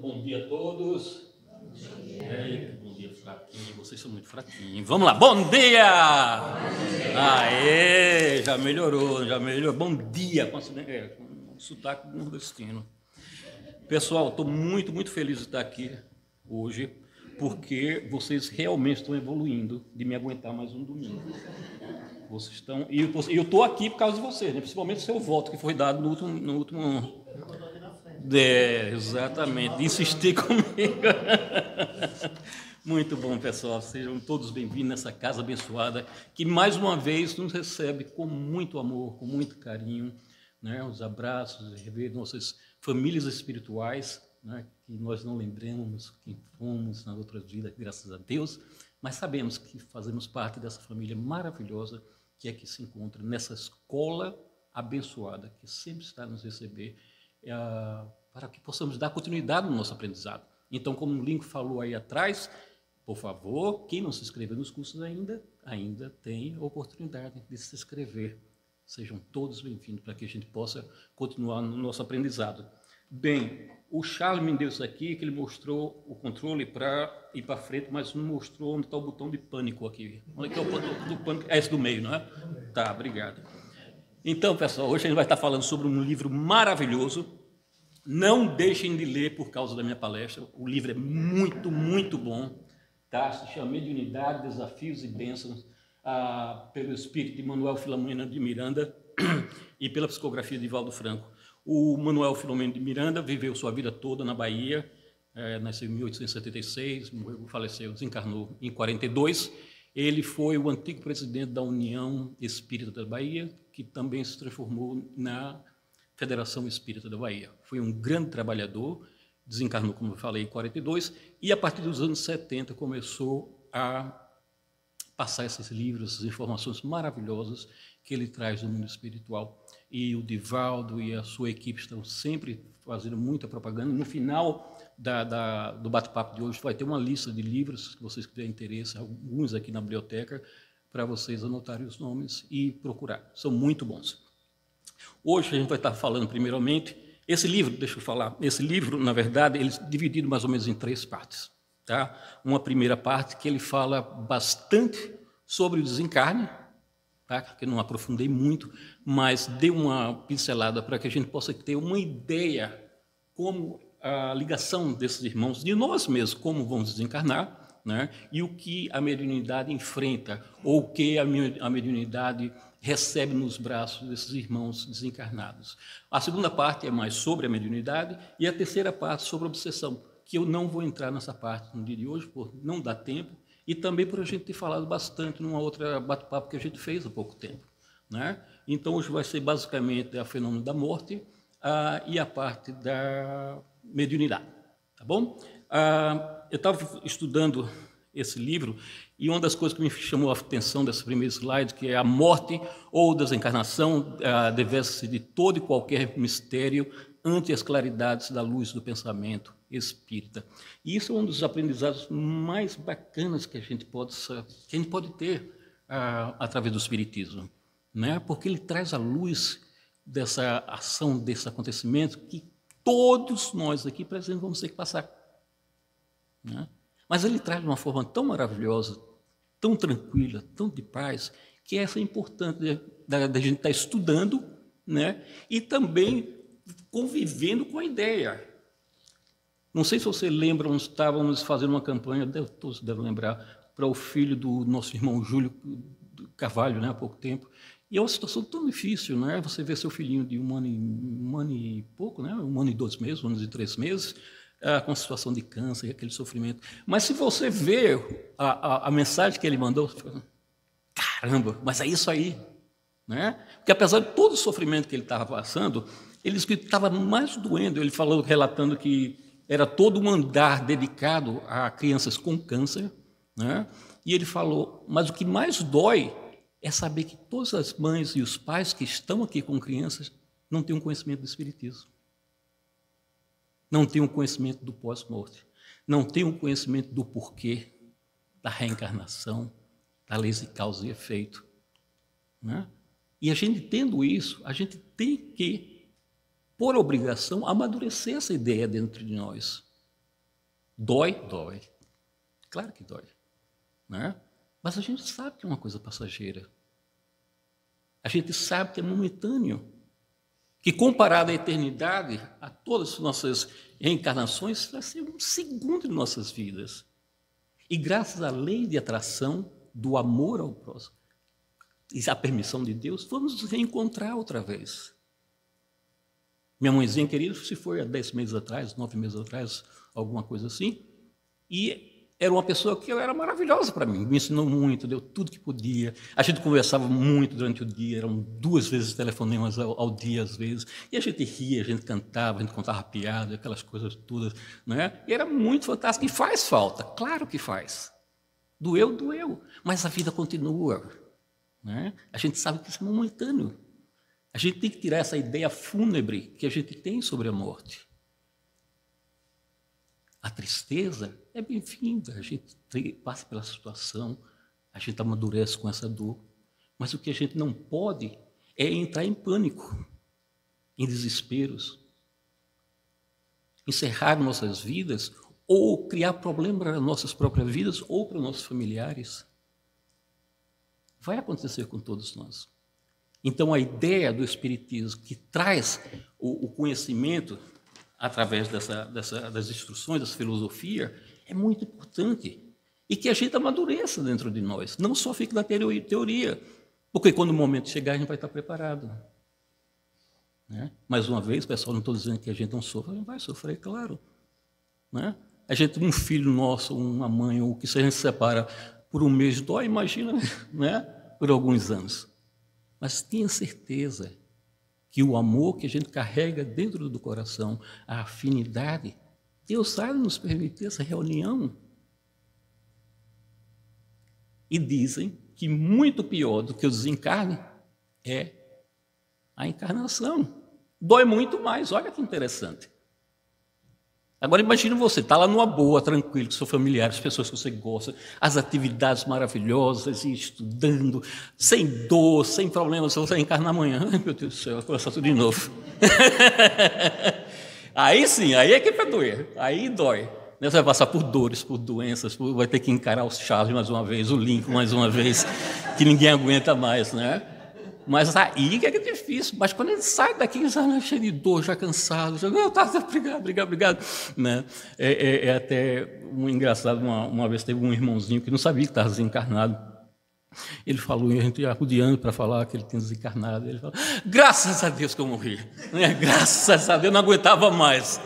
Bom dia a todos. Bom dia, fraquinho. Vocês são muito fraquinhos. Vamos lá, bom dia! Aê, já melhorou. Bom dia, com sotaque nordestino. Pessoal, estou muito feliz de estar aqui hoje, porque vocês realmente estão evoluindo de me aguentar mais um domingo. Vocês estão, e eu estou aqui por causa de vocês, né? Principalmente o seu voto que foi dado no último. Exatamente, de insistir comigo. Muito bom, pessoal. Sejam todos bem-vindos nessa casa abençoada, que mais uma vez nos recebe com muito amor, com muito carinho, né? Os abraços, rever nossas famílias espirituais, né? Que nós não lembramos quem fomos nas outras vidas, graças a Deus, mas sabemos que fazemos parte dessa família maravilhosa que aqui se encontra nessa escola abençoada, que sempre está a nos receber, para que possamos dar continuidade no nosso aprendizado. Então, como o Lincoln falou aí atrás, por favor, quem não se inscreveu nos cursos ainda tem a oportunidade de se inscrever. Sejam todos bem-vindos para que a gente possa continuar no nosso aprendizado. Bem, o Charles me deu isso aqui, que ele mostrou o controle para ir para frente, mas não mostrou onde está o botão de pânico aqui. Onde é que é o botão do pânico? É esse do meio, não é? Tá, obrigado. Então, pessoal, hoje a gente vai estar falando sobre um livro maravilhoso. Não deixem de ler por causa da minha palestra. O livro é muito bom. Tá? Se chama Mediunidade, Desafios e Bênçãos, pelo espírito de Manuel Filomeno de Miranda e pela psicografia de Valdo Franco. O Manuel Filomeno de Miranda viveu sua vida toda na Bahia, nasceu em 1876, faleceu, desencarnou em 42. Ele foi o antigo presidente da União Espírita da Bahia, que também se transformou na Federação Espírita da Bahia. Foi um grande trabalhador, desencarnou, como eu falei, em 42, e a partir dos anos 70 começou a passar esses livros, essas informações maravilhosas que ele traz do mundo espiritual. E o Divaldo e a sua equipe estão sempre fazendo muita propaganda. No final do bate-papo de hoje vai ter uma lista de livros, se vocês tiverem interesse, alguns aqui na biblioteca, para vocês anotarem os nomes e procurar. São muito bons. Hoje a gente vai estar falando, primeiramente, esse livro, na verdade, ele é dividido mais ou menos em 3 partes. Tá? Uma primeira parte que ele fala bastante sobre o desencarne, tá? Que eu não aprofundei muito, mas dei uma pincelada para que a gente possa ter uma ideia como a ligação desses irmãos, de nós mesmos, como vamos desencarnar, né? E o que a mediunidade enfrenta, ou o que a mediunidade recebe nos braços desses irmãos desencarnados. A segunda parte é mais sobre a mediunidade e a terceira parte sobre a obsessão, que eu não vou entrar nessa parte no dia de hoje, por não dar tempo, e também por a gente ter falado bastante numa outra bate-papo que a gente fez há pouco tempo, né? Então, hoje vai ser basicamente o fenômeno da morte e a parte da mediunidade, tá bom? Eu estava estudando esse livro e uma das coisas que me chamou a atenção desse primeiro slide, que é a morte ou desencarnação, devesse-se de todo e qualquer mistério ante as claridades da luz do pensamento espírita. E isso é um dos aprendizados mais bacanas que a gente pode ter através do espiritismo, né? Porque ele traz à luz dessa ação, desse acontecimento que todos nós aqui presentes vamos ter que passar, né? Mas ele traz de uma forma tão maravilhosa, tão tranquila, tão de paz, que essa é importante da gente estar estudando, né? E também convivendo com a ideia. Não sei se você lembra, nós estávamos fazendo uma campanha, todos devem lembrar, para o filho do nosso irmão Júlio Carvalho, né, há pouco tempo. E é uma situação tão difícil, né? Você vê seu filhinho de um ano e pouco, né? 1 ano e 2 meses, 1 ano e 3 meses, com a situação de câncer e aquele sofrimento. Mas se você vê a mensagem que ele mandou, você fica, caramba, mas é isso aí, né? Porque apesar de todo o sofrimento que ele estava passando, ele disse que estava mais doendo. Ele falou, relatando que era todo um andar dedicado a crianças com câncer, né? E ele falou, mas o que mais dói é saber que todas as mães e os pais que estão aqui com crianças não têm um conhecimento do espiritismo. Não têm um conhecimento do pós-morte. Não têm um conhecimento do porquê, da reencarnação, da lei de causa e efeito, né? E a gente tendo isso, a gente tem que, por obrigação, amadurecer essa ideia dentro de nós, Dói? Dói. Claro que dói. Né? Mas a gente sabe que é uma coisa passageira. A gente sabe que é momentâneo. Que comparado à eternidade, a todas as nossas reencarnações, vai ser um segundo de nossas vidas. E graças à lei de atração do amor ao próximo, e à permissão de Deus, vamos nos reencontrar outra vez. Minha mãezinha querida se foi há 10 meses atrás, 9 meses atrás, alguma coisa assim, e era uma pessoa que era maravilhosa para mim, me ensinou muito, deu tudo que podia. A gente conversava muito durante o dia, eram 2 vezes telefonemas ao dia, às vezes, e a gente ria, a gente cantava, a gente contava piada, aquelas coisas todas, né? E era muito fantástico, e faz falta, claro que faz. Doeu, doeu, mas a vida continua. Né? A gente sabe que isso é momentâneo. A gente tem que tirar essa ideia fúnebre que a gente tem sobre a morte. A tristeza é bem-vinda, a gente passa pela situação, a gente amadurece com essa dor, mas o que a gente não pode é entrar em pânico, em desesperos, encerrar nossas vidas ou criar problemas para nossas próprias vidas ou para nossos familiares. Vai acontecer com todos nós. Então, a ideia do Espiritismo, que traz o conhecimento através das instruções, dessa filosofia, é muito importante. E que a gente amadureça dentro de nós, não só fique na teoria, porque quando o momento chegar, a gente vai estar preparado. Né? Mais uma vez, pessoal, não estou dizendo que a gente não sofre, a gente vai sofrer, claro. Né? A gente, um filho nosso, uma mãe, ou que se a gente se separa por um mês, dói, imagina, né? Por alguns anos. Mas tenha certeza que o amor que a gente carrega dentro do coração, a afinidade, Deus sabe nos permitir essa reunião. E dizem que muito pior do que o desencarne é a encarnação. Dói muito mais, olha que interessante. Agora imagine você, está lá numa boa, tranquilo, com seus familiares, as pessoas que você gosta, as atividades maravilhosas, e estudando, sem dor, sem problemas, você vai encarnar amanhã. Ai, meu Deus do céu, vai começar tudo de novo. Aí sim, aí é que é para doer, aí dói. Você vai passar por dores, por doenças, vai ter que encarar os Chaves mais uma vez, o Lincoln mais uma vez, que ninguém aguenta mais, né? Mas aí que é difícil. Mas quando ele sai daqui, ele já cheio de dor, já cansado, já, obrigado. Né? É até um engraçado, uma vez teve um irmãozinho que não sabia que estava desencarnado. Ele falou, e a gente ia rodeando para falar que ele tinha desencarnado. Ele falou, graças a Deus que eu morri. Né? Graças a Deus, eu não aguentava mais.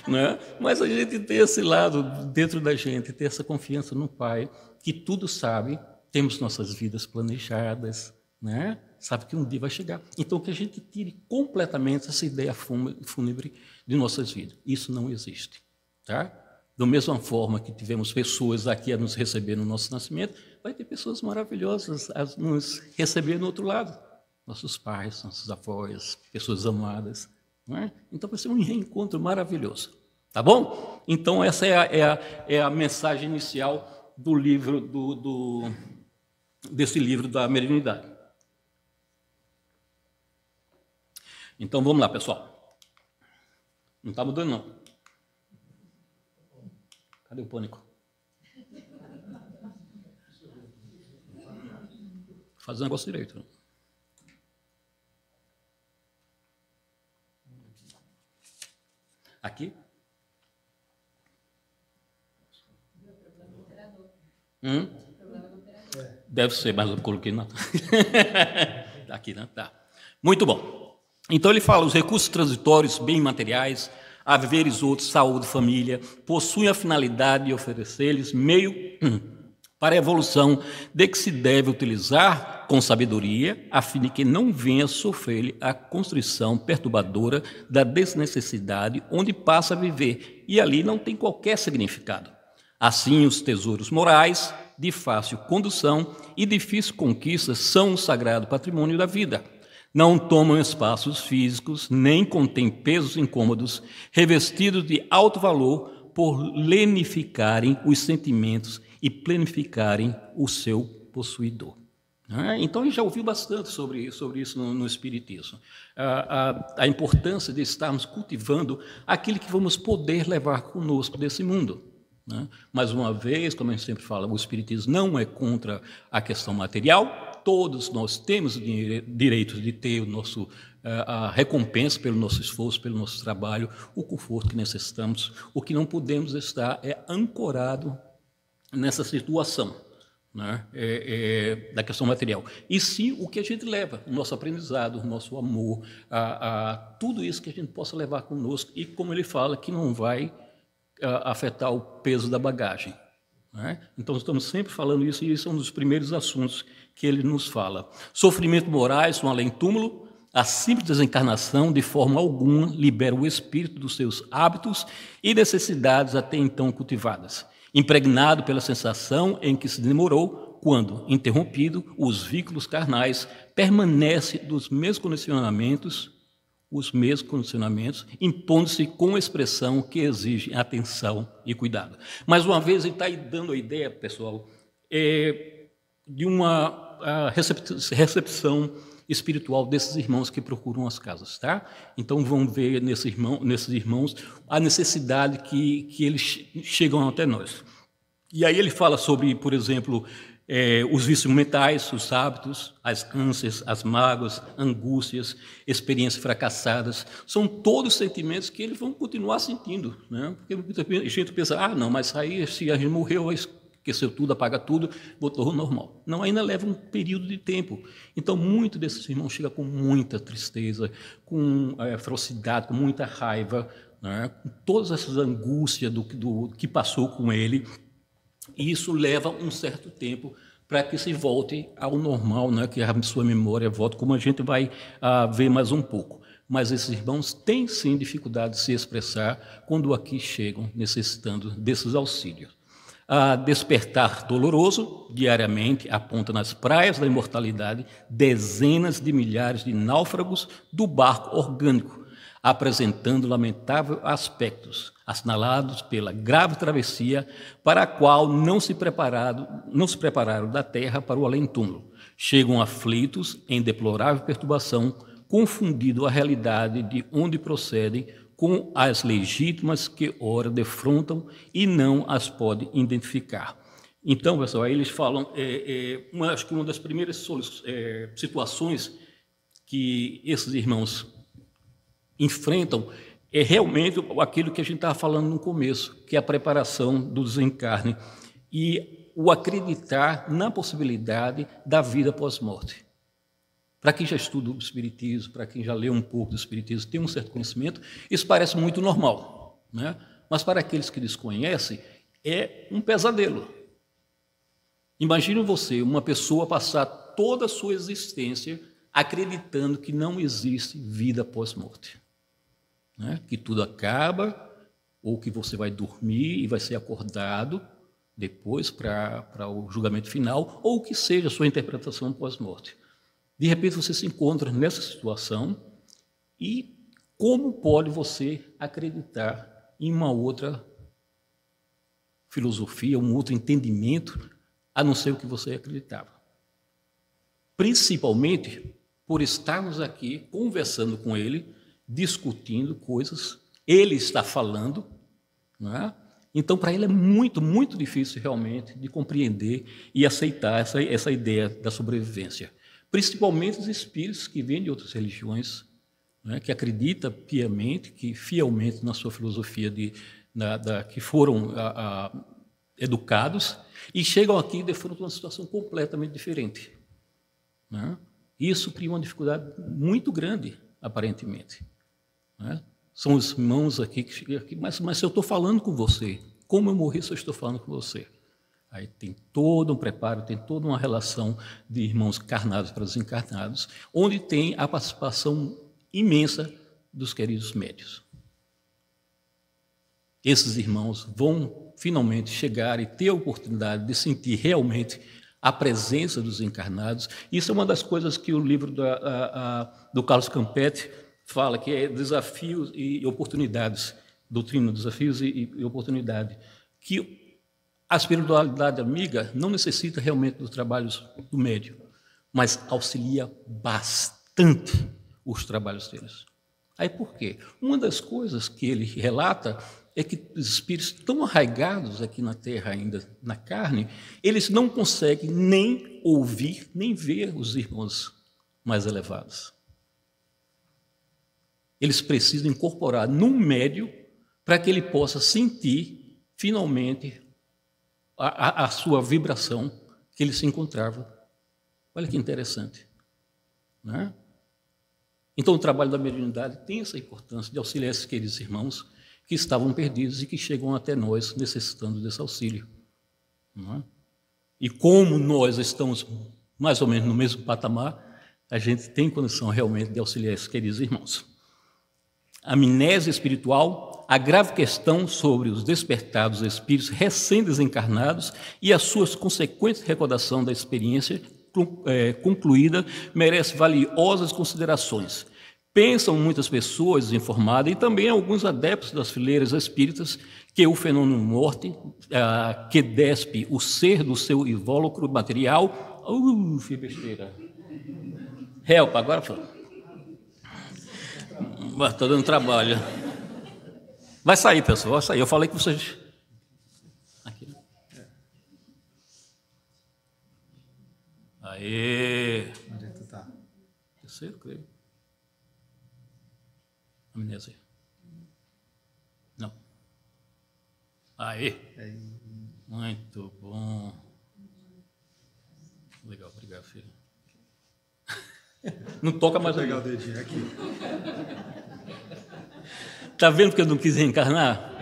Né? Mas a gente tem esse lado dentro da gente, ter essa confiança no Pai, que tudo sabe, temos nossas vidas planejadas, né? Sabe que um dia vai chegar. Então, que a gente tire completamente essa ideia fúnebre de nossas vidas. Isso não existe. Tá? Da mesma forma que tivemos pessoas aqui a nos receber no nosso nascimento, vai ter pessoas maravilhosas a nos receber no outro lado. Nossos pais, nossos avós, pessoas amadas. Não é? Então, vai ser um reencontro maravilhoso. Tá bom? Então, essa é a mensagem inicial do livro, desse livro da mediunidade. Então, vamos lá, pessoal. Não está mudando, não. Cadê o pânico? Faz o negócio direito. Aqui? Deve ser, mas eu coloquei na... Aqui, né? Tá. Muito bom. Então, ele fala, os recursos transitórios, bens materiais, haveres outros, saúde, família, possuem a finalidade de oferecer-lhes meio para a evolução de que se deve utilizar com sabedoria, a fim de que não venha sofrer a constrição perturbadora da desnecessidade, onde passa a viver, e ali não tem qualquer significado. Assim, os tesouros morais, de fácil condução e difícil conquista, são o sagrado patrimônio da vida. Não tomam espaços físicos, nem contêm pesos incômodos, revestidos de alto valor por lenificarem os sentimentos e planificarem o seu possuidor. Então, a gente já ouviu bastante sobre isso no Espiritismo. A importância de estarmos cultivando aquilo que vamos poder levar conosco desse mundo. Mais uma vez, como a gente sempre fala, o Espiritismo não é contra a questão material. Todos nós temos o direito de ter a recompensa pelo nosso esforço, pelo nosso trabalho, o conforto que necessitamos. O que não podemos estar é ancorado nessa situação, da questão material. E sim o que a gente leva, o nosso aprendizado, o nosso amor, tudo isso que a gente possa levar conosco e, como ele fala, que não vai afetar o peso da bagagem. Então, estamos sempre falando isso, e isso é um dos primeiros assuntos que ele nos fala. Sofrimento morais no além-túmulo, a simples desencarnação, de forma alguma, libera o espírito dos seus hábitos e necessidades até então cultivadas, impregnado pela sensação em que se demorou, quando, interrompido, os vínculos carnais permanecem dos mesmos condicionamentos, impondo-se com expressão que exige atenção e cuidado. Mais uma vez, ele está aí dando a ideia, pessoal, de uma recepção espiritual desses irmãos que procuram as casas, tá? Então, vamos ver nesses irmãos a necessidade que eles chegam até nós. E aí ele fala sobre, por exemplo, os vícios mentais, os hábitos, as ânsias, as mágoas, angústias, experiências fracassadas. São todos sentimentos que eles vão continuar sentindo, Porque a gente pensa, não, mas aí se a gente morreu, esqueceu tudo, apaga tudo, voltou ao normal. Não, ainda leva um período de tempo. Então, muitos desses irmãos chegam com muita tristeza, com ferocidade, com muita raiva, com todas essas angústias do que passou com ele. E isso leva um certo tempo para que se volte ao normal, que a sua memória volte, como a gente vai ver mais um pouco. Mas esses irmãos têm, sim, dificuldade de se expressar quando aqui chegam necessitando desses auxílios. Despertar doloroso, diariamente, aponta nas praias da imortalidade dezenas de milhares de náufragos do barco orgânico, apresentando lamentáveis aspectos, assinalados pela grave travessia para a qual não se prepararam da terra para o além-túmulo. Chegam aflitos, em deplorável perturbação, confundindo a realidade de onde procedem com as legítimas que ora defrontam e não as podem identificar. Então, pessoal, aí eles falam, acho que uma das primeiras situações que esses irmãos enfrentam é realmente aquilo que a gente estava falando no começo, que é a preparação do desencarne e o acreditar na possibilidade da vida pós-morte. Para quem já estuda o Espiritismo, para quem já leu um pouco do Espiritismo, tem um certo conhecimento, isso parece muito normal, Mas para aqueles que desconhecem, é um pesadelo. Imagine você, uma pessoa passar toda a sua existência acreditando que não existe vida pós-morte. Que tudo acaba, ou que você vai dormir e vai ser acordado depois para o julgamento final, ou que seja a sua interpretação pós-morte. De repente você se encontra nessa situação e como pode você acreditar em uma outra filosofia, um outro entendimento, a não ser o que você acreditava? Principalmente por estarmos aqui conversando com ele, discutindo coisas, ele está falando, Então, para ele é muito, muito difícil realmente de compreender e aceitar essa ideia da sobrevivência. Principalmente os espíritos que vêm de outras religiões, que acreditam piamente, que fielmente na sua filosofia, que foram educados e chegam aqui e defrontam uma situação completamente diferente. Isso cria uma dificuldade muito grande, aparentemente. São os irmãos aqui que chegam aqui, mas se eu estou falando com você, como eu morri se eu estou falando com você? Aí tem todo um preparo, tem toda uma relação de irmãos carnados para desencarnados, onde tem a participação imensa dos queridos médios. Esses irmãos vão finalmente chegar e ter a oportunidade de sentir realmente a presença dos encarnados. Isso é uma das coisas que o livro do Carlos Campetti fala, que é desafios e oportunidades, doutrina, desafios e oportunidade, que a espiritualidade amiga não necessita realmente dos trabalhos do médium, mas auxilia bastante os trabalhos deles. Aí por quê? Uma das coisas que ele relata é que os espíritos tão arraigados aqui na Terra, ainda na carne, eles não conseguem nem ouvir, nem ver os irmãos mais elevados. Eles precisam incorporar num médio para que ele possa sentir, finalmente, a sua vibração que ele se encontrava. Olha que interessante. Não é? Então, o trabalho da mediunidade tem essa importância de auxiliar esses queridos irmãos que estavam perdidos e que chegam até nós necessitando desse auxílio. Não é? E como nós estamos mais ou menos no mesmo patamar, a gente tem condição realmente de auxiliar esses queridos irmãos. A amnésia espiritual, a grave questão sobre os despertados espíritos recém-desencarnados e as suas consequentes recordação da experiência concluída, merece valiosas considerações. Pensam muitas pessoas desinformadas e também alguns adeptos das fileiras espíritas que o fenômeno morte, que despe o ser do seu invólucro material... que besteira. Help, agora foi. Estou dando trabalho. Vai sair, pessoal, vai sair. Eu falei que vocês... Aqui. Aê! Onde é que tu tá? Terceiro, creio. Amnésia. Não. Aê! Muito bom. Legal, obrigado, filho. Não toca mais. Vou pegar o dedinho aqui. Está vendo que eu não quis reencarnar?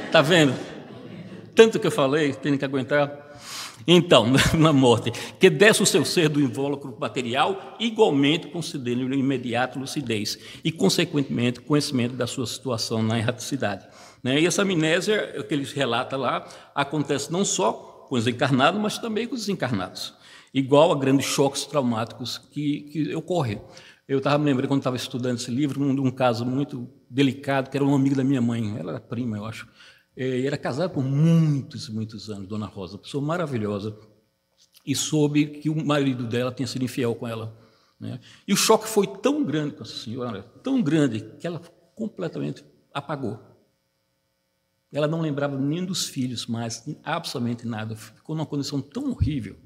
Está vendo? Tanto que eu falei, tenho que aguentar. Então, na morte, que desce o seu ser do invólucro material, igualmente concedendo-lhe imediata lucidez e, consequentemente, conhecimento da sua situação na erraticidade. E essa amnésia, que eles relatam lá, acontece não só com os encarnados, mas também com os desencarnados, igual a grandes choques traumáticos que ocorrem. Eu estava me lembrando, quando estava estudando esse livro, de um caso muito delicado, que era um amigo da minha mãe, ela era prima, eu acho. Era casada por muitos, muitos anos, Dona Rosa, pessoa maravilhosa, e soube que o marido dela tinha sido infiel com ela. E o choque foi tão grande com essa senhora, tão grande, que ela completamente apagou. Ela não lembrava nem dos filhos mais, absolutamente nada. Ficou numa condição tão horrível,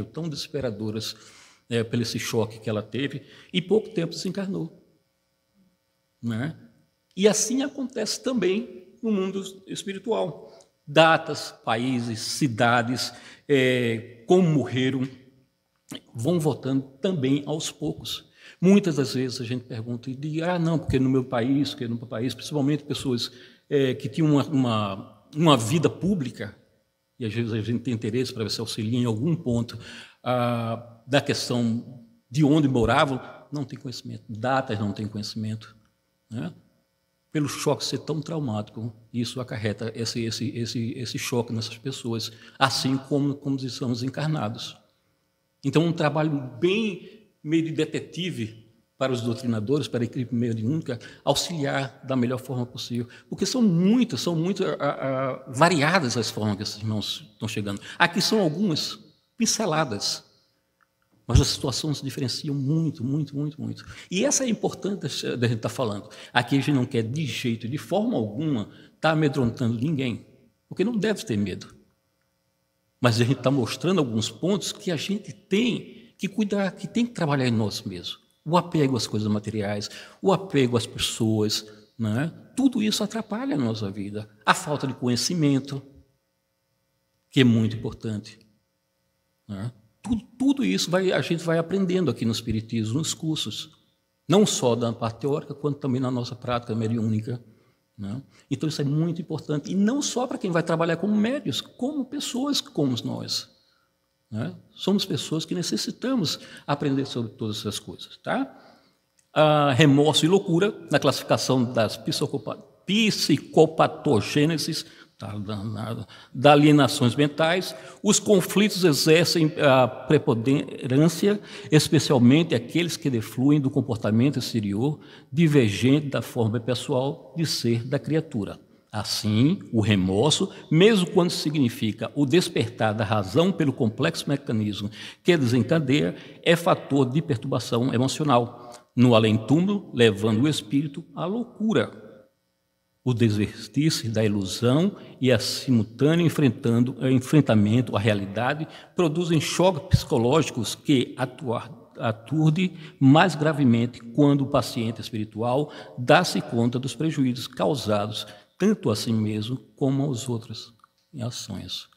tão desesperadora, pelo esse choque que ela teve, e pouco tempo desencarnou. E assim acontece também no mundo espiritual. Datas, países, cidades, como morreram, vão voltando também aos poucos. Muitas das vezes a gente pergunta e diz, não, porque no meu país, porque no meu país, principalmente pessoas que tinham uma vida pública, e às vezes a gente tem interesse para ver se auxilia em algum ponto da questão de onde moravam, não tem conhecimento, datas não tem conhecimento, Pelo choque ser tão traumático, isso acarreta esse choque nessas pessoas, assim como estamos encarnados. Então, um trabalho bem meio de detetive para os doutrinadores, para a equipe mediúnica, auxiliar da melhor forma possível, porque são muito variadas as formas que esses irmãos estão chegando. Aqui são algumas pinceladas, mas as situações se diferenciam muito. E essa é importante da gente estar falando. Aqui a gente não quer, de jeito, de forma alguma, estar amedrontando ninguém, porque não deve ter medo. Mas a gente está mostrando alguns pontos que a gente tem que cuidar, que tem que trabalhar em nós mesmos. O apego às coisas materiais, o apego às pessoas, tudo isso atrapalha a nossa vida. A falta de conhecimento, que é muito importante. Tudo isso a gente vai aprendendo aqui no Espiritismo, nos cursos, não só da parte teórica, quanto também na nossa prática mediúnica. Então, isso é muito importante, e não só para quem vai trabalhar como médios, como pessoas como nós. Somos pessoas que necessitamos aprender sobre todas essas coisas. Remorso e loucura, na classificação das psicopatogêneses, das alienações mentais, os conflitos exercem a preponderância, especialmente aqueles que defluem do comportamento exterior divergente da forma pessoal de ser da criatura. Assim, o remorso, mesmo quando significa o despertar da razão pelo complexo mecanismo que desencadeia, é fator de perturbação emocional, no além-túmulo, levando o espírito à loucura. O desvestir-se da ilusão e a simultâneo enfrentamento à realidade produzem choques psicológicos que aturde mais gravemente quando o paciente espiritual dá-se conta dos prejuízos causados tanto a si mesmo como aos outros em ações.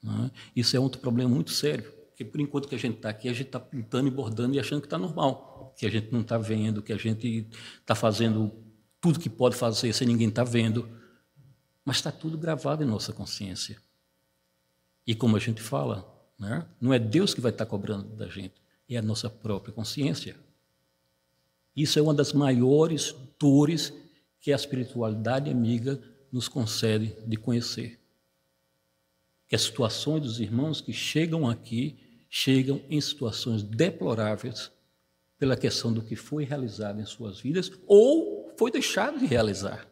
Né? Isso é outro problema muito sério, porque por enquanto que a gente está aqui, a gente está pintando e bordando e achando que está normal, que a gente não está vendo, que a gente está fazendo tudo que pode fazer sem ninguém estar vendo, mas está tudo gravado em nossa consciência. E como a gente fala, né? Não é Deus que vai estar cobrando da gente, é a nossa própria consciência. Isso é uma das maiores dores que a espiritualidade amiga nos concede de conhecer. Que as situações dos irmãos que chegam aqui, chegam em situações deploráveis pela questão do que foi realizado em suas vidas ou foi deixado de realizar.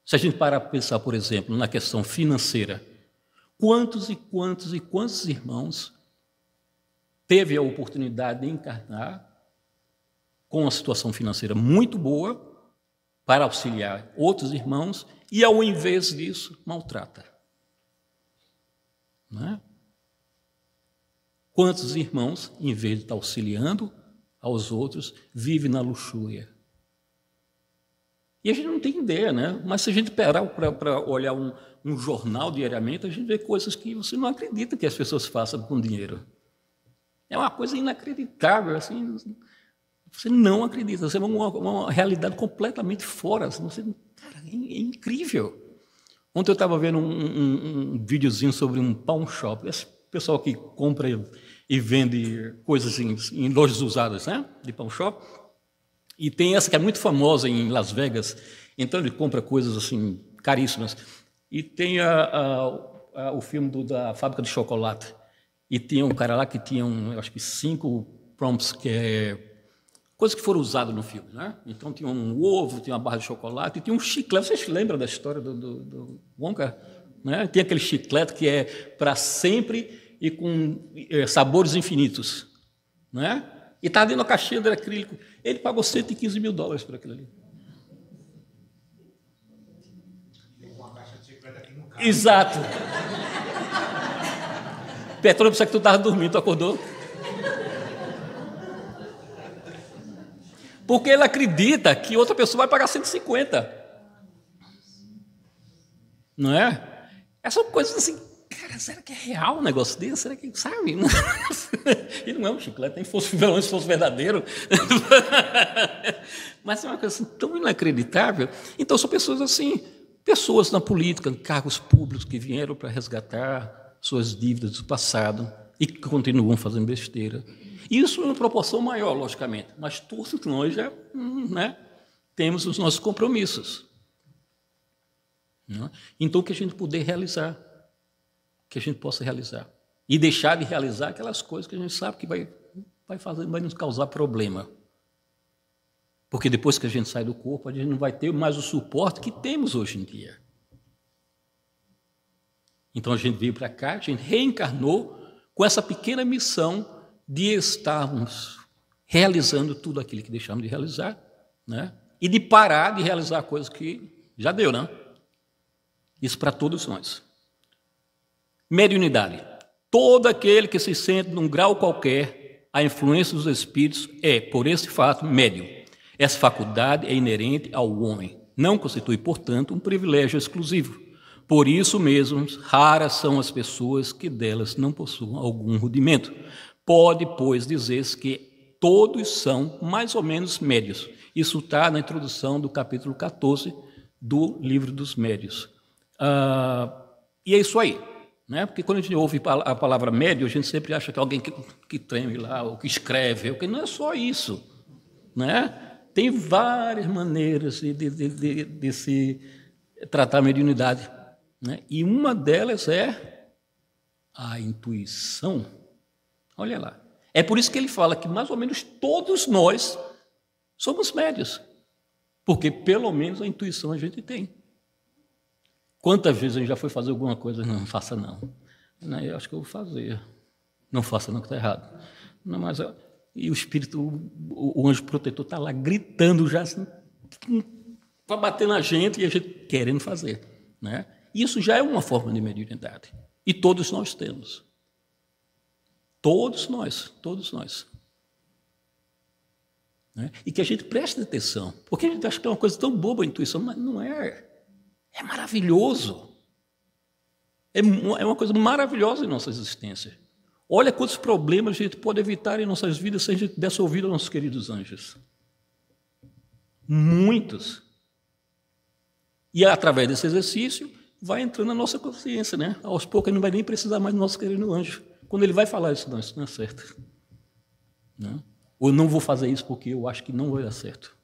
Se a gente parar para pensar, por exemplo, na questão financeira, quantos irmãos teve a oportunidade de encarnar com uma situação financeira muito boa para auxiliar outros irmãos e, ao invés disso, maltrata. Não é? Quantos irmãos, em vez de estar auxiliando aos outros, vivem na luxúria? E a gente não tem ideia, né? Mas se a gente parar para olhar um jornal diariamente, a gente vê coisas que você não acredita que as pessoas façam com dinheiro. É uma coisa inacreditável, assim, você não acredita, você é uma realidade completamente fora. Você, cara, é incrível. Ontem eu estava vendo um videozinho sobre um pawn shop, esse pessoal que compra e vende coisas em lojas usadas, né, de pawn shop, e tem essa que é muito famosa em Las Vegas, então ele compra coisas assim caríssimas, e tem o filme da fábrica de chocolate, e tinha um cara lá que tinha, eu acho que 5 prompts, que é coisas que foram usadas no filme, né? Então tinha um ovo, tinha uma barra de chocolate, e tinha um chiclete. Vocês lembram da história do Wonka? Né? Tem aquele chiclete que é para sempre e com sabores infinitos, né? E está dentro da caixinha de acrílico. Ele pagou $115 mil por aquilo ali. Uma caixa de chiclete aqui no carro. Exato. Petrônio, pensava que tu estava dormindo, tu acordou? Porque ele acredita que outra pessoa vai pagar 150. Não é? Essas são coisas assim, cara, será que é real um negócio desse? Será que, sabe? E não é um chiclete, nem se fosse verdadeiro. Mas é uma coisa assim, tão inacreditável. Então, são pessoas assim, pessoas na política, cargos públicos que vieram para resgatar suas dívidas do passado e que continuam fazendo besteira. Isso em uma proporção maior, logicamente, mas todos nós já, né, temos os nossos compromissos. Né? Então, que a gente puder realizar, que a gente possa realizar. E deixar de realizar aquelas coisas que a gente sabe que vai nos causar problema. Porque depois que a gente sai do corpo, a gente não vai ter mais o suporte que temos hoje em dia. Então, a gente veio para cá, a gente reencarnou com essa pequena missão de estarmos realizando tudo aquilo que deixamos de realizar, né? E de parar de realizar coisas que já deu, né? Isso para todos nós. Mediunidade. Todo aquele que se sente num grau qualquer, a influência dos espíritos é, por esse fato, médium. Essa faculdade é inerente ao homem. Não constitui, portanto, um privilégio exclusivo. Por isso mesmo, raras são as pessoas que delas não possuam algum rudimento. Pode, pois, dizer-se que todos são mais ou menos médios. Isso está na introdução do capítulo 14 do Livro dos Médios. E é isso aí, né? Porque quando a gente ouve a palavra médio, a gente sempre acha que é alguém que treme lá, ou que escreve, porque não é só isso, né? Tem várias maneiras de se tratar a mediunidade, né? E uma delas é a intuição. Olha lá. É por isso que ele fala que mais ou menos todos nós somos médios, porque pelo menos a intuição a gente tem. Quantas vezes a gente já foi fazer alguma coisa? Não faça não. Eu acho que eu vou fazer. Não faça não, que está errado. Não, mas, e o espírito, o anjo protetor está lá gritando já assim, para bater na gente e a gente querendo fazer. Né? Isso já é uma forma de mediunidade. E todos nós temos. Todos nós. Né? E que a gente preste atenção. Porque a gente acha que é uma coisa tão boba a intuição, mas não é. É maravilhoso. É uma coisa maravilhosa em nossa existência. Olha quantos problemas a gente pode evitar em nossas vidas se a gente desse ouvido aos nossos queridos anjos. Muitos. E através desse exercício, vai entrando na nossa consciência, né? Aos poucos, ele não vai nem precisar mais do nosso querido anjo. Quando ele vai falar isso não é certo. Não? Ou não vou fazer isso porque eu acho que não vai dar certo.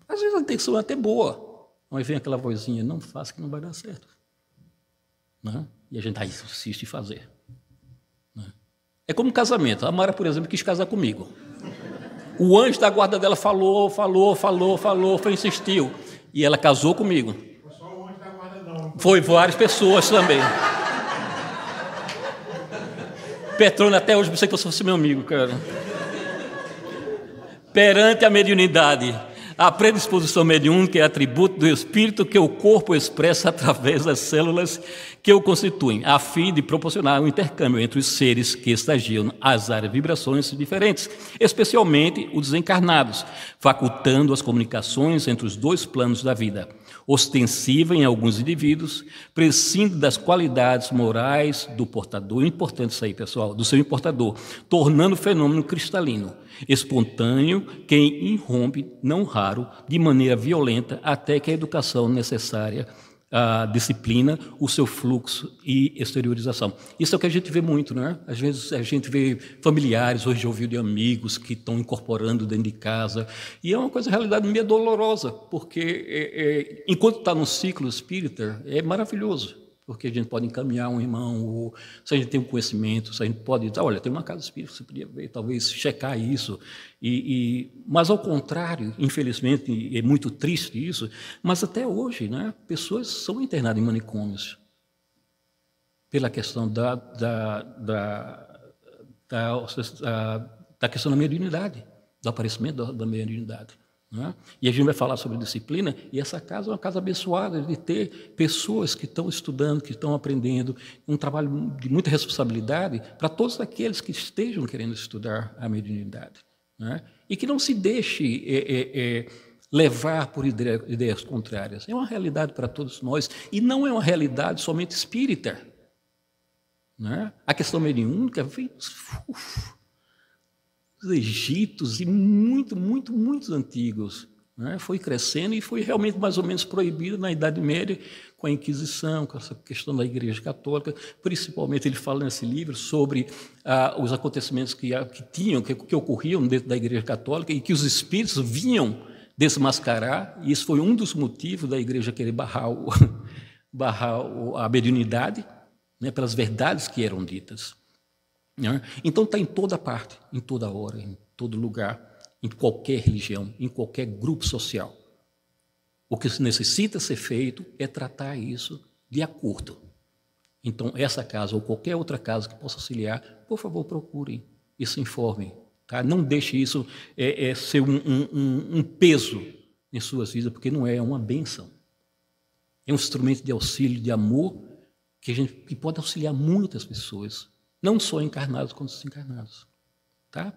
Às vezes a intenção é até boa, mas vem aquela vozinha, não faça que não vai dar certo. Não? E a gente insiste em fazer. Não? É como um casamento. A Mara, por exemplo, quis casar comigo. O anjo da guarda dela falou, insistiu. E ela casou comigo. Foi só o anjo da guarda, não. Foi várias pessoas também. Petrônio, até hoje pensei que você fosse meu amigo, cara. Perante a mediunidade, a predisposição mediúnica é atributo do espírito que o corpo expressa através das células que o constituem, a fim de proporcionar um intercâmbio entre os seres que estagiam às áreas de vibrações diferentes, especialmente os desencarnados, facultando as comunicações entre os dois planos da vida. Ostensiva em alguns indivíduos, prescinde das qualidades morais do portador, importante isso aí, pessoal, do seu importador, tornando o fenômeno cristalino, espontâneo, que irrompe, não raro, de maneira violenta, até que a educação necessária, a disciplina, o seu fluxo e exteriorização. Isso é o que a gente vê muito, né? Às vezes a gente vê familiares, hoje ouviu de amigos que estão incorporando dentro de casa, e é uma coisa, na realidade, meio dolorosa, porque enquanto está no ciclo espírita, é maravilhoso, porque a gente pode encaminhar um irmão, ou se a gente tem um conhecimento, se a gente pode dizer, olha, tem uma casa espírita, você podia ver, talvez checar isso. Mas, ao contrário, infelizmente, é muito triste isso, mas até hoje, né, pessoas são internadas em manicômios pela questão da questão da mediunidade, do aparecimento da mediunidade. Né? E a gente vai falar sobre disciplina, e essa casa é uma casa abençoada de ter pessoas que estão estudando, que estão aprendendo, um trabalho de muita responsabilidade para todos aqueles que estejam querendo estudar a mediunidade. Né? E que não se deixe levar por ideias contrárias. É uma realidade para todos nós, e não é uma realidade somente espírita. Né? A questão mediúnica vem dos egípcios e muitos antigos. Né? Foi crescendo e foi realmente mais ou menos proibido na Idade Média, com a Inquisição, com essa questão da Igreja Católica. Principalmente ele fala nesse livro sobre os acontecimentos que ocorriam dentro da Igreja Católica e que os espíritos vinham desmascarar, e isso foi um dos motivos da Igreja querer barrar a mediunidade, né, pelas verdades que eram ditas. Né? Então está em toda parte, em toda hora, em todo lugar, em qualquer religião, em qualquer grupo social. O que necessita ser feito é tratar isso de acordo. Então, essa casa ou qualquer outra casa que possa auxiliar, por favor, procurem e se informem. Tá? Não deixe isso ser um peso em suas vidas, porque não é uma bênção. É um instrumento de auxílio, de amor, que pode auxiliar muitas pessoas, não só encarnados, quanto desencarnados. Tá?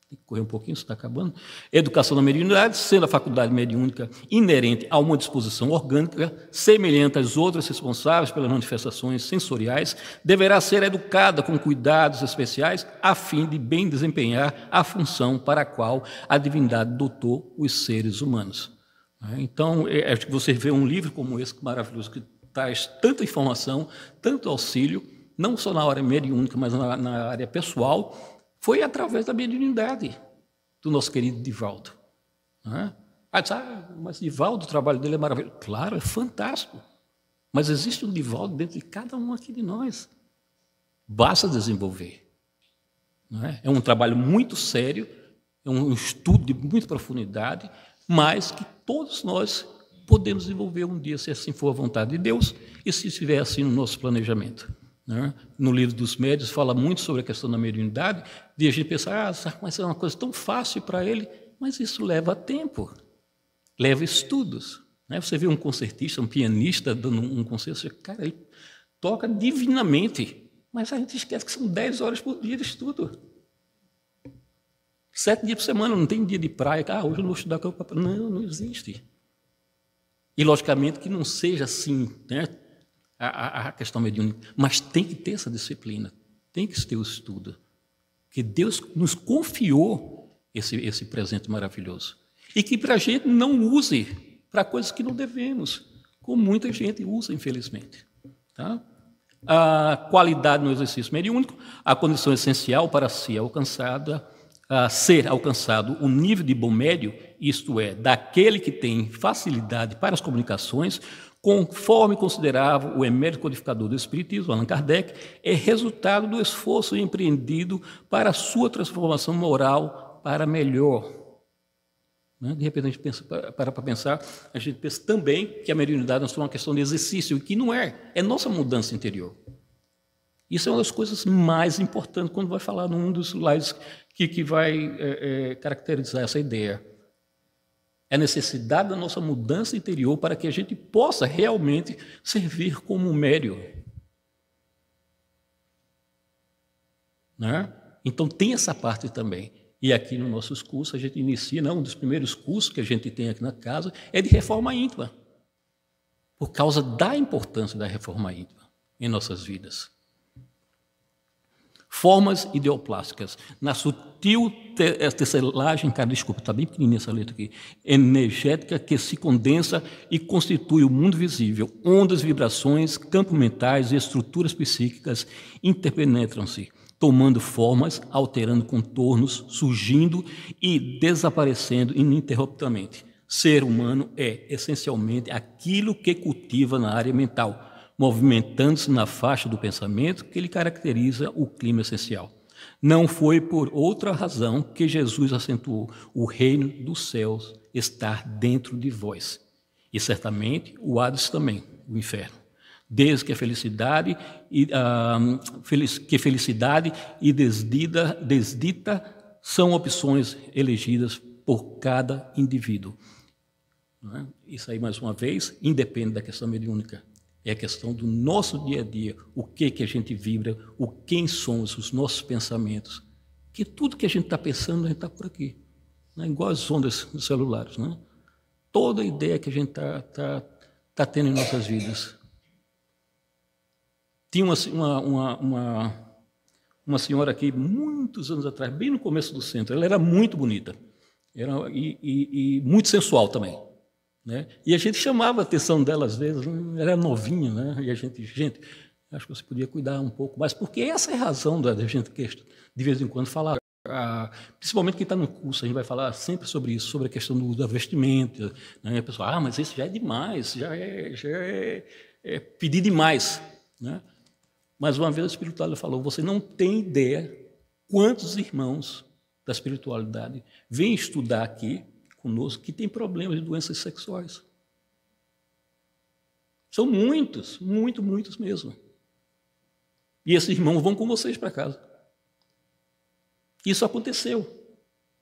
Tem que correr um pouquinho, isso está acabando. Educação da mediunidade, sendo a faculdade mediúnica inerente a uma disposição orgânica, semelhante às outras responsáveis pelas manifestações sensoriais, deverá ser educada com cuidados especiais, a fim de bem desempenhar a função para a qual a divindade dotou os seres humanos. Então, acho que você vê um livro como esse, maravilhoso, que traz tanta informação, tanto auxílio, não só na área mediúnica, mas na área pessoal, foi através da mediunidade do nosso querido Divaldo. Mas Divaldo, o trabalho dele é maravilhoso. Claro, é fantástico. Mas existe um Divaldo dentro de cada um aqui de nós. Basta desenvolver. É um trabalho muito sério, é um estudo de muita profundidade, mas que todos nós podemos desenvolver um dia, se assim for a vontade de Deus e se estiver assim no nosso planejamento. Né? No livro dos Médiuns fala muito sobre a questão da mediunidade, de a gente pensar, mas é uma coisa tão fácil para ele, mas isso leva tempo, leva estudos. Né? Você vê um concertista, um pianista dando um concerto, você, cara, ele toca divinamente, mas a gente esquece que são 10 horas por dia de estudo. 7 dias por semana, não tem dia de praia, hoje eu não vou estudar. Não existe. E, logicamente, que não seja assim, né, a questão mediúnica, mas tem que ter essa disciplina, tem que ter o estudo, que Deus nos confiou esse presente maravilhoso. E que para a gente não use para coisas que não devemos, como muita gente usa, infelizmente. Tá? A qualidade no exercício mediúnico, a condição essencial para ser alcançado o nível de bom médio, isto é, daquele que tem facilidade para as comunicações, conforme considerava o emérito codificador do Espiritismo, Allan Kardec, é resultado do esforço empreendido para a sua transformação moral para melhor. De repente, a gente pensa, para pensar, a gente pensa também que a mediunidade não é só uma questão de exercício, e que não é nossa mudança interior. Isso é uma das coisas mais importantes quando vai falar num dos slides que vai caracterizar essa ideia. É a necessidade da nossa mudança interior para que a gente possa realmente servir como médium. Né? Então, tem essa parte também. E aqui nos nossos cursos, a gente inicia, um dos primeiros cursos que a gente tem aqui na casa é de reforma íntima, por causa da importância da reforma íntima em nossas vidas. Formas ideoplásticas. Na sutil tecelagem, desculpa, está bem pequenininha essa letra aqui, energética que se condensa e constitui o mundo visível. Ondas, vibrações, campos mentais e estruturas psíquicas interpenetram-se, tomando formas, alterando contornos, surgindo e desaparecendo ininterruptamente. Ser humano é, essencialmente, aquilo que cultiva na área mental, movimentando-se na faixa do pensamento que lhe caracteriza o clima essencial. Não foi por outra razão que Jesus acentuou: o reino dos céus está dentro de vós. E certamente o Hades também, o inferno. Desde que felicidade e desdita são opções elegidas por cada indivíduo. Não é? Isso aí, mais uma vez, independe da questão mediúnica. É a questão do nosso dia a dia, o que a gente vibra, quem somos, os nossos pensamentos. Que tudo que a gente está pensando, a gente está por aqui. Né? Igual as ondas dos celulares. Né? Toda a ideia que a gente está tendo em nossas vidas. Tinha uma senhora aqui, muitos anos atrás, bem no começo do centro. Ela era muito bonita e muito sensual também. Né? E a gente chamava a atenção dela às vezes, ela era novinha, né? E a gente, acho que você podia cuidar um pouco mais, porque essa é a razão da gente que de vez em quando falar, principalmente quem está no curso, a gente vai falar sempre sobre isso, sobre a questão da vestimenta, né? A pessoa, mas isso já é demais, já é pedir demais, né? Mas uma vez a espiritualidade falou, você não tem ideia quantos irmãos da espiritualidade vêm estudar aqui conosco que tem problemas de doenças sexuais. São muitos, muitos mesmo. E esses irmãos vão com vocês para casa. Isso aconteceu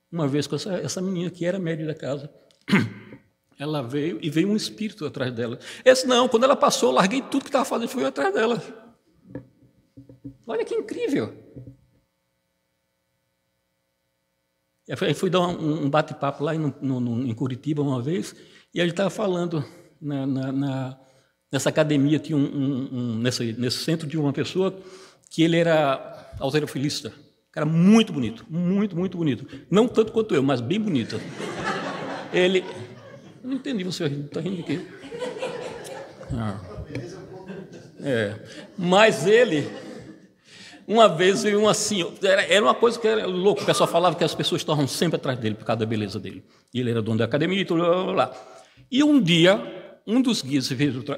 uma vez com essa menina que era médium da casa. Ela veio e veio um espírito atrás dela. Quando ela passou, eu larguei tudo que estava fazendo e fui atrás dela. Olha que incrível. Eu fui dar um bate-papo lá em Curitiba uma vez, e ele estava falando nessa academia, tinha nesse centro de uma pessoa que ele era halterofilista. Cara muito bonito, muito bonito. Não tanto quanto eu, mas bem bonito. Eu não entendi, você está rindo de quê? Mas ele... Uma vez veio era uma coisa que era louco, o pessoal falava que as pessoas estavam sempre atrás dele por causa da beleza dele. E ele era dono da academia e tudo, lá. E um dia, um dos guias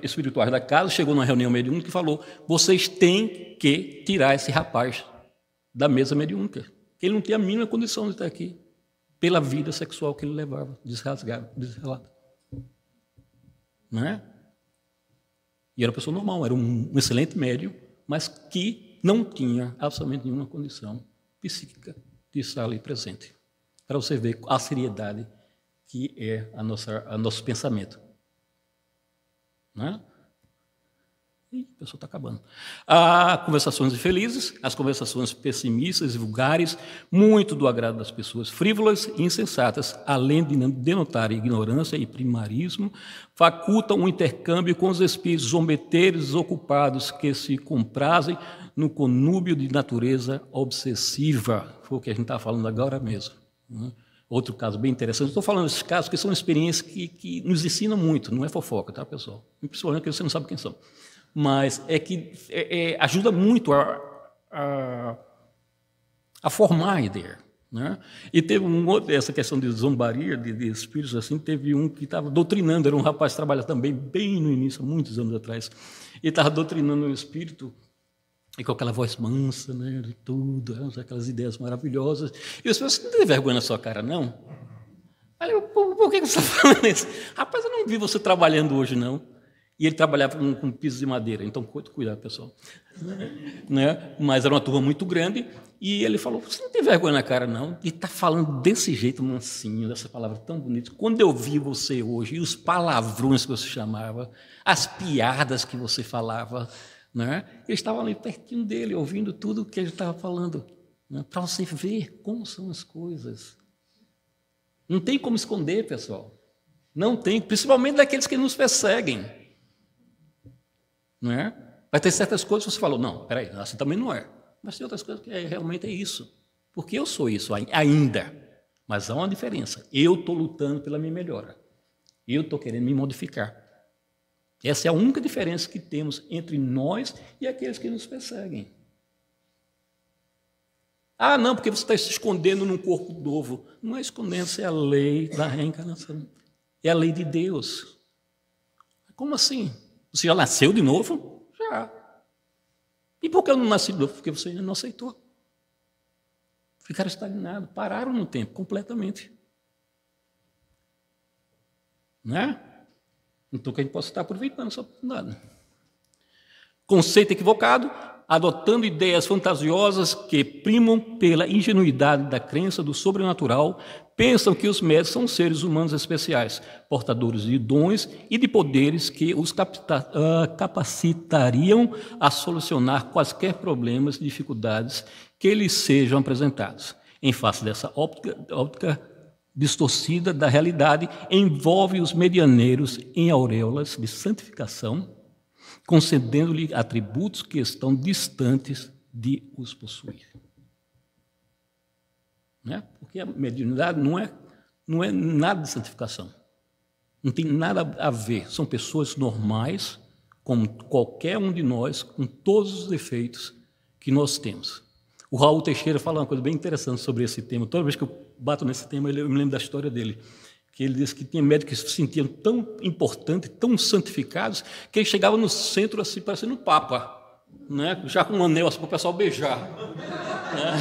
espirituais da casa chegou numa reunião mediúnica e falou: vocês têm que tirar esse rapaz da mesa mediúnica, que ele não tinha a mínima condição de estar aqui, pela vida sexual que ele levava, desrelada. né? E era uma pessoa normal, era um excelente médium, mas que não tinha absolutamente nenhuma condição psíquica de estar ali presente. Para você ver a seriedade que é a nosso pensamento. Né? E a pessoa está acabando. Há conversações infelizes, as conversações pessimistas e vulgares, muito do agrado das pessoas frívolas e insensatas, além de denotar ignorância e primarismo, facultam um intercâmbio com os espíritos zombeteiros desocupados que se comprazem no conúbio de natureza obsessiva. Foi o que a gente está falando agora mesmo. Né? Outro caso bem interessante, estou falando desses casos que são experiências que nos ensinam muito, não é fofoca, tá, pessoal? Principalmente porque você não sabe quem são. Mas é que ajuda muito a formar a ideia. Né? E teve essa questão de zombaria, de espíritos assim, teve um que estava doutrinando, era um rapaz que trabalha também bem no início, há muitos anos atrás, e estava doutrinando o espírito, e com aquela voz mansa, né, de tudo, aquelas ideias maravilhosas. E as pessoas, não tem vergonha na sua cara, não? Aí por que você está falando isso? Rapaz, eu não vi você trabalhando hoje, não. E ele trabalhava com pisos de madeira, então cuidado, pessoal. Né? Mas era uma turma muito grande, e ele falou, você não tem vergonha na cara, não? E está falando desse jeito mansinho, dessa palavra tão bonita. Quando eu vi você hoje, e os palavrões que você chamava, as piadas que você falava, né? Eu estava ali pertinho dele, ouvindo tudo o que ele estava falando, né? Para você ver como são as coisas. Não tem como esconder, pessoal. Não tem, principalmente daqueles que nos perseguem. Não é? Vai ter certas coisas que você falou, não, peraí, assim também não é. Mas tem outras coisas que realmente é isso. Porque eu sou isso ainda. Mas há uma diferença. Eu estou lutando pela minha melhora. Eu estou querendo me modificar. Essa é a única diferença que temos entre nós e aqueles que nos perseguem. Ah, não, porque você está se escondendo num corpo novo. Não é escondendo, isso é a lei da reencarnação. É a lei de Deus. Como assim? Você já nasceu de novo? Já. E por que eu não nasci de novo? Porque você ainda não aceitou. Ficaram estagnados, pararam no tempo, completamente. Né? Então, que a gente possa estar aproveitando essa oportunidade. Conceito equivocado, adotando ideias fantasiosas que primam pela ingenuidade da crença do sobrenatural, pensam que os médicos são seres humanos especiais, portadores de dons e de poderes que os capacitariam a solucionar quaisquer problemas e dificuldades que lhes sejam apresentados. Em face dessa óptica distorcida da realidade, envolve os medianeiros em auréolas de santificação, concedendo-lhe atributos que estão distantes de os possuir. Né? Porque a mediunidade não é nada de santificação. Não tem nada a ver. São pessoas normais, como qualquer um de nós, com todos os defeitos que nós temos. O Raul Teixeira fala uma coisa bem interessante sobre esse tema. Toda vez que eu bato nesse tema, eu me lembro da história dele. Que ele disse que tinha médicos que se sentiam tão importantes, tão santificados, que ele chegava no centro assim, parecendo um papa, né? Já com um anel assim, para o pessoal beijar. Né?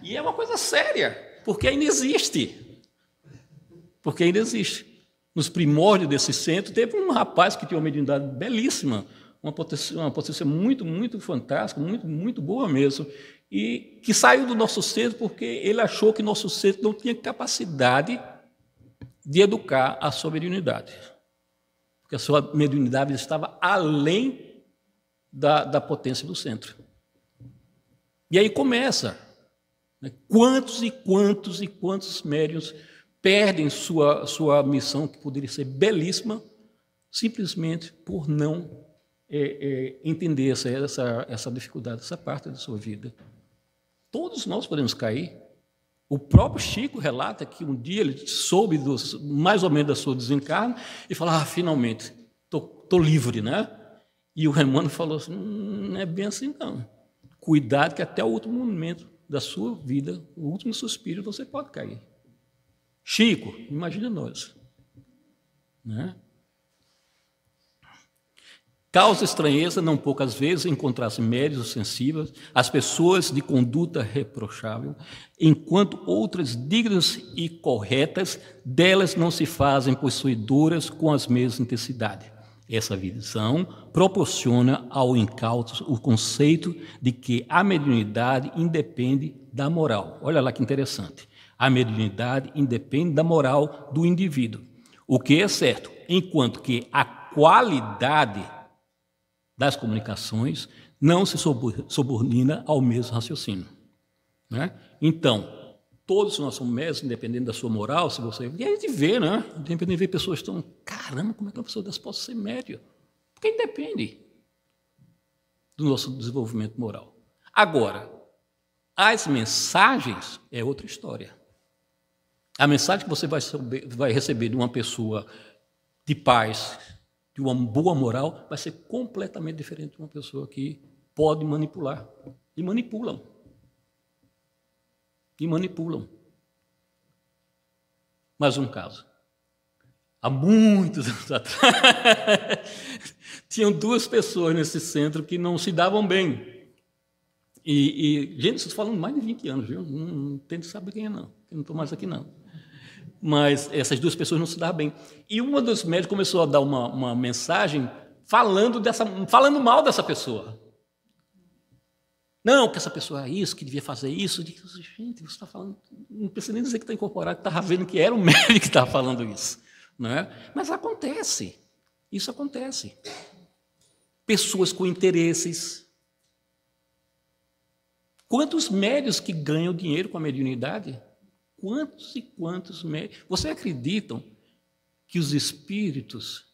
E é uma coisa séria, porque ainda existe. Porque ainda existe. Nos primórdios desse centro, teve um rapaz que tinha uma mediunidade belíssima, uma potência muito, muito fantástica, muito, muito boa mesmo, e que saiu do nosso centro porque ele achou que nosso centro não tinha capacidade de educar a sua mediunidade. Porque a sua mediunidade estava além da potência do centro. E aí começa. Né? Quantos e quantos e quantos médiuns perdem sua missão, que poderia ser belíssima, simplesmente por não entender essa dificuldade, essa parte da sua vida. Todos nós podemos cair. O próprio Chico relata que um dia ele soube mais ou menos da sua desencarne e falou, finalmente, estou livre, né? E o Emmanuel falou assim, não é bem assim não. Cuidado que até o último momento da sua vida, o último suspiro, você pode cair. Chico, imagina nós. Né? Causa estranheza, não poucas vezes, encontrar-se médios sensíveis, as pessoas de conduta reprochável, enquanto outras dignas e corretas delas não se fazem possuidoras com as mesmas intensidades. Essa visão proporciona ao incauto o conceito de que a mediunidade independe da moral. Olha lá que interessante. A mediunidade independe da moral do indivíduo, o que é certo, enquanto que a qualidade das comunicações não se subordina ao mesmo raciocínio. Né? Então, todos nós somos médios, independente da sua moral, se você... E a gente vê, né? Independente de ver pessoas que estão... Caramba, como é que uma pessoa dessa pode ser médio? Porque independe do nosso desenvolvimento moral. Agora, as mensagens é outra história. A mensagem que você vai receber de uma pessoa de paz, de uma boa moral, vai ser completamente diferente de uma pessoa que pode manipular. E manipulam. E manipulam. Mais um caso. Há muitos anos atrás, tinham duas pessoas nesse centro que não se davam bem. Gente, estou falando mais de 20 anos, viu? Não tente saber quem é, não. Eu não estou mais aqui, não. Mas essas duas pessoas não se davam bem. E uma dos médicos começou a dar uma mensagem falando mal dessa pessoa. Não, que essa pessoa é isso, que devia fazer isso. Eu disse, gente, você está falando... Não precisa nem dizer que está incorporado, que estava vendo que era o médico que estava falando isso. Não é? Mas acontece. Isso acontece. Pessoas com interesses. Quantos médios que ganham dinheiro com a mediunidade? Quantos e quantos médios? Vocês acreditam que os espíritos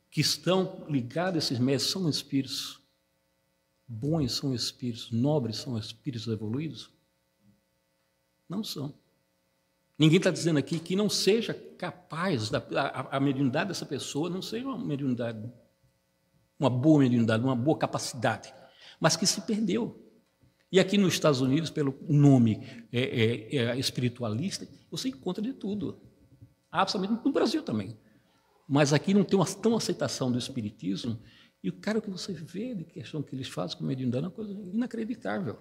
que estão ligados a esses médios são espíritos bons, são espíritos nobres, são espíritos evoluídos? Não são. Ninguém está dizendo aqui que não seja capaz, a mediunidade dessa pessoa não seja uma mediunidade, uma boa mediunidade, uma boa capacidade, mas que se perdeu. E aqui nos Estados Unidos, pelo nome espiritualista, você encontra de tudo. Absolutamente, no Brasil também. Mas aqui não tem uma tão aceitação do espiritismo, e o cara que você vê de questão que eles fazem com mediunidade é uma coisa inacreditável.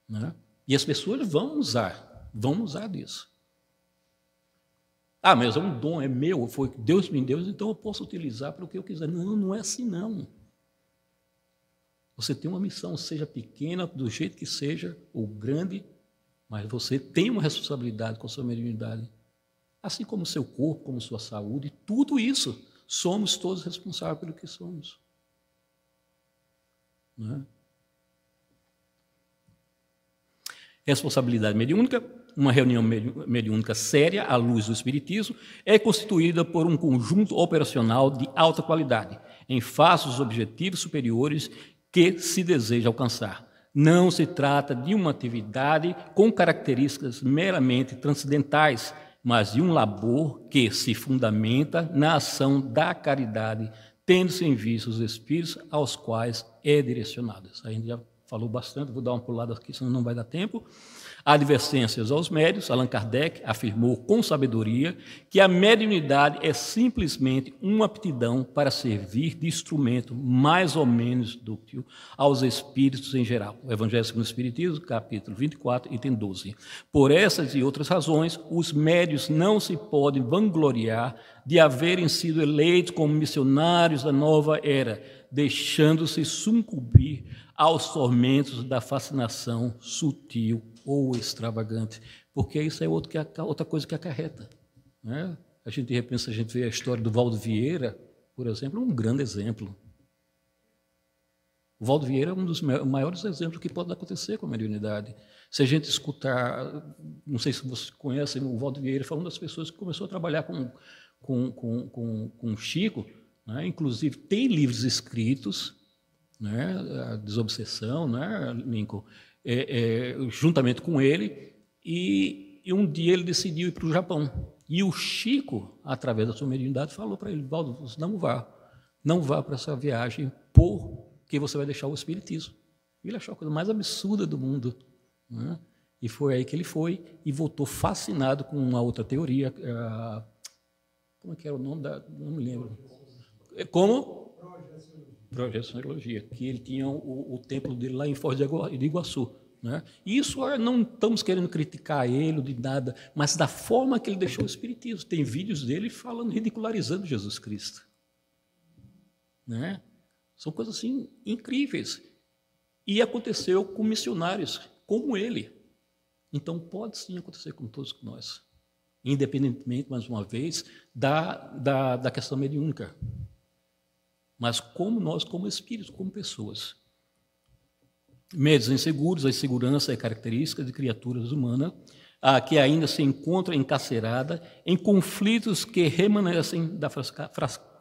Né? E as pessoas vão usar disso. Ah, mas é um dom, é meu, foi Deus me deu, então eu posso utilizar para o que eu quiser. Não, não é assim, não. Você tem uma missão, seja pequena, do jeito que seja, ou grande, mas você tem uma responsabilidade com a sua mediunidade. Assim como o seu corpo, como sua saúde, tudo isso, somos todos responsáveis pelo que somos. Não é? Responsabilidade mediúnica, uma reunião mediúnica séria, à luz do Espiritismo, é constituída por um conjunto operacional de alta qualidade, em face dos objetivos superiores que se deseja alcançar. Não se trata de uma atividade com características meramente transcendentais, mas de um labor que se fundamenta na ação da caridade, tendo-se em vista os espíritos aos quais é direcionada. A gente já falou bastante, vou dar uma pulada aqui, senão não vai dar tempo. Advertências aos médiuns, Allan Kardec afirmou com sabedoria que a mediunidade é simplesmente uma aptidão para servir de instrumento mais ou menos dúctil aos espíritos em geral. O Evangelho segundo o Espiritismo, capítulo 24, item 12. Por essas e outras razões, os médiuns não se podem vangloriar de haverem sido eleitos como missionários da nova era, deixando-se sucumbir aos tormentos da fascinação sutil ou extravagante, porque isso é outra coisa que acarreta. Né? A gente, de repente, se a gente vê a história do Valdo Vieira, por exemplo, um grande exemplo. O Valdo Vieira é um dos maiores exemplos que pode acontecer com a mediunidade. Se a gente escutar, não sei se vocês conhecem, o Valdo Vieira foi uma das pessoas que começou a trabalhar com Chico, né? Inclusive tem livros escritos, né? A Desobsessão, né, Lincoln? Juntamente com ele, e um dia ele decidiu ir para o Japão. E o Chico, através da sua mediunidade, falou para ele: Valdo, você não vá para essa viagem, porque você vai deixar o espiritismo. Ele achou a coisa mais absurda do mundo. Né? E foi aí que ele foi e voltou fascinado com uma outra teoria. Como é que era o nome da... Não me lembro. Como? Projeciologia, que ele tinha o templo dele lá em Foz de Iguaçu. Né? E isso não estamos querendo criticar ele de nada, mas da forma que ele deixou o espiritismo. Tem vídeos dele falando, ridicularizando Jesus Cristo. Né? São coisas assim incríveis. E aconteceu com missionários como ele. Então pode sim acontecer com todos nós, independentemente, mais uma vez, da questão mediúnica. Mas como nós, como espíritos, como pessoas. Médios inseguros, a insegurança é característica de criaturas humanas que ainda se encontram encarceradas em conflitos que remanescem das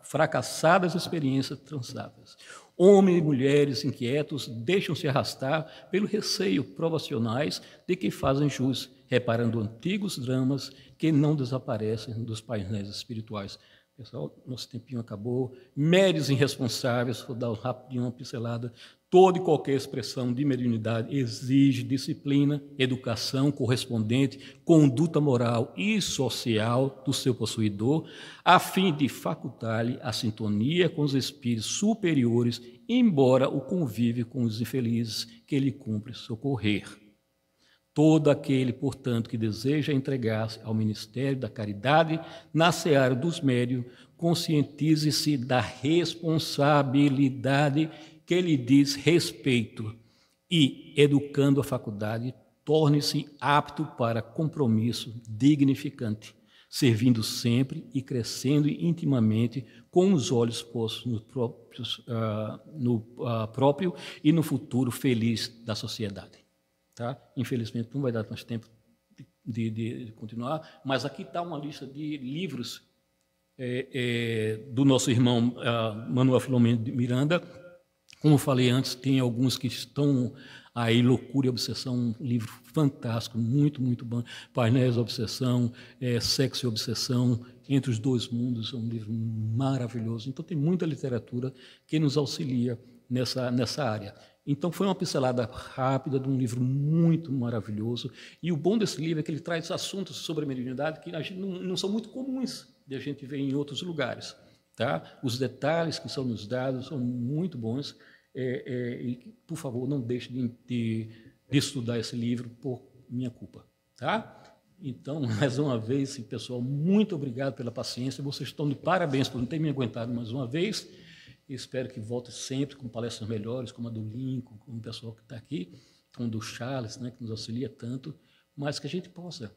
fracassadas experiências transadas. Homens e mulheres inquietos deixam-se arrastar pelo receio provacionais de que fazem jus, reparando antigos dramas que não desaparecem dos painéis espirituais. Pessoal, nosso tempinho acabou. Médios irresponsáveis, vou dar rapidinho uma pincelada. Toda e qualquer expressão de mediunidade exige disciplina, educação correspondente, conduta moral e social do seu possuidor, a fim de facultar-lhe a sintonia com os espíritos superiores, embora o convívio com os infelizes que lhe cumpre socorrer. Todo aquele, portanto, que deseja entregar-se ao ministério da caridade na seara dos médiuns, conscientize-se da responsabilidade que lhe diz respeito e, educando a faculdade, torne-se apto para compromisso dignificante, servindo sempre e crescendo intimamente com os olhos postos no próprio e no futuro feliz da sociedade. Tá? Infelizmente, não vai dar mais tempo de continuar, mas aqui está uma lista de livros do nosso irmão Manuel Filomeno de Miranda. Como falei antes, tem alguns que estão aí, Loucura e Obsessão, um livro fantástico, muito, muito bom. Painéis da Obsessão, Sexo e Obsessão, Entre os Dois Mundos, é um livro maravilhoso. Então, tem muita literatura que nos auxilia nessa área. Então, foi uma pincelada rápida de um livro muito maravilhoso. E o bom desse livro é que ele traz assuntos sobre a mediunidade que a gente não são muito comuns de a gente ver em outros lugares. Tá? Os detalhes que são nos dados são muito bons. E, por favor, não deixe de estudar esse livro por minha culpa. Tá? Então, mais uma vez, pessoal, muito obrigado pela paciência. Vocês estão de parabéns por não terem me aguentado mais uma vez. Espero que volte sempre com palestras melhores, como a do Lincoln, como o pessoal que está aqui, como o do Charles, né, que nos auxilia tanto, mas que a gente possa,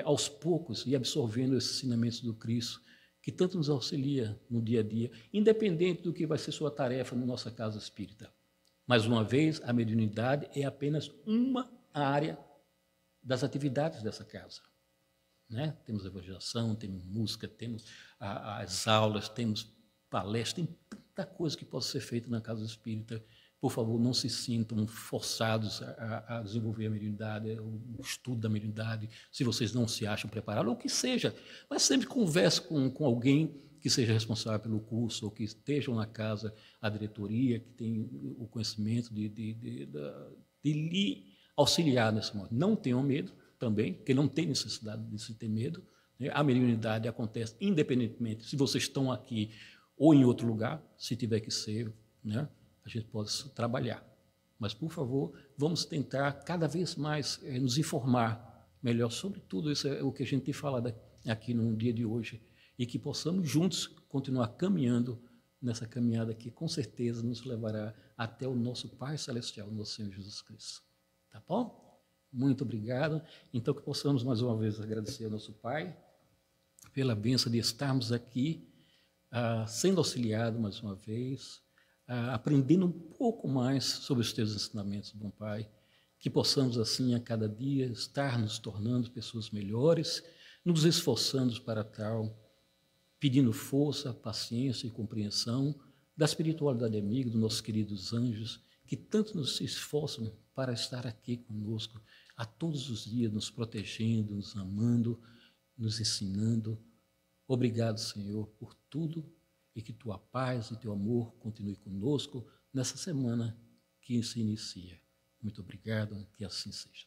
aos poucos, ir absorvendo esses ensinamentos do Cristo, que tanto nos auxilia no dia a dia, independente do que vai ser sua tarefa na nossa casa espírita. Mais uma vez, a mediunidade é apenas uma área das atividades dessa casa. Né? Temos evangelização, temos música, temos as aulas, temos palestras, tem tanta coisa que pode ser feita na casa espírita. Por favor, não se sintam forçados a desenvolver a mediunidade, o estudo da mediunidade, se vocês não se acham preparados, ou o que seja. Mas sempre converse com alguém que seja responsável pelo curso, ou que estejam na casa, a diretoria, que tem o conhecimento de lhe auxiliar nesse momento. Não tenham medo também, porque não tem necessidade de se ter medo. Né? A mediunidade acontece independentemente se vocês estão aqui ou em outro lugar, se tiver que ser, né? A gente pode trabalhar. Mas, por favor, vamos tentar cada vez mais nos informar melhor sobre tudo isso, o que a gente tem falado aqui no dia de hoje, e que possamos juntos continuar caminhando nessa caminhada que, com certeza, nos levará até o nosso Pai Celestial, nosso Senhor Jesus Cristo. Tá bom? Muito obrigado. Então, que possamos, mais uma vez, agradecer ao nosso Pai pela bênção de estarmos aqui, sendo auxiliado, mais uma vez, aprendendo um pouco mais sobre os teus ensinamentos, bom Pai, que possamos, assim, a cada dia, estar nos tornando pessoas melhores, nos esforçando para tal, pedindo força, paciência e compreensão da espiritualidade amiga, dos nossos queridos anjos, que tanto nos esforçam para estar aqui conosco, a todos os dias, nos protegendo, nos amando, nos ensinando. Obrigado, Senhor, por tudo, e que tua paz e teu amor continue conosco nessa semana que se inicia. Muito obrigado, que assim seja.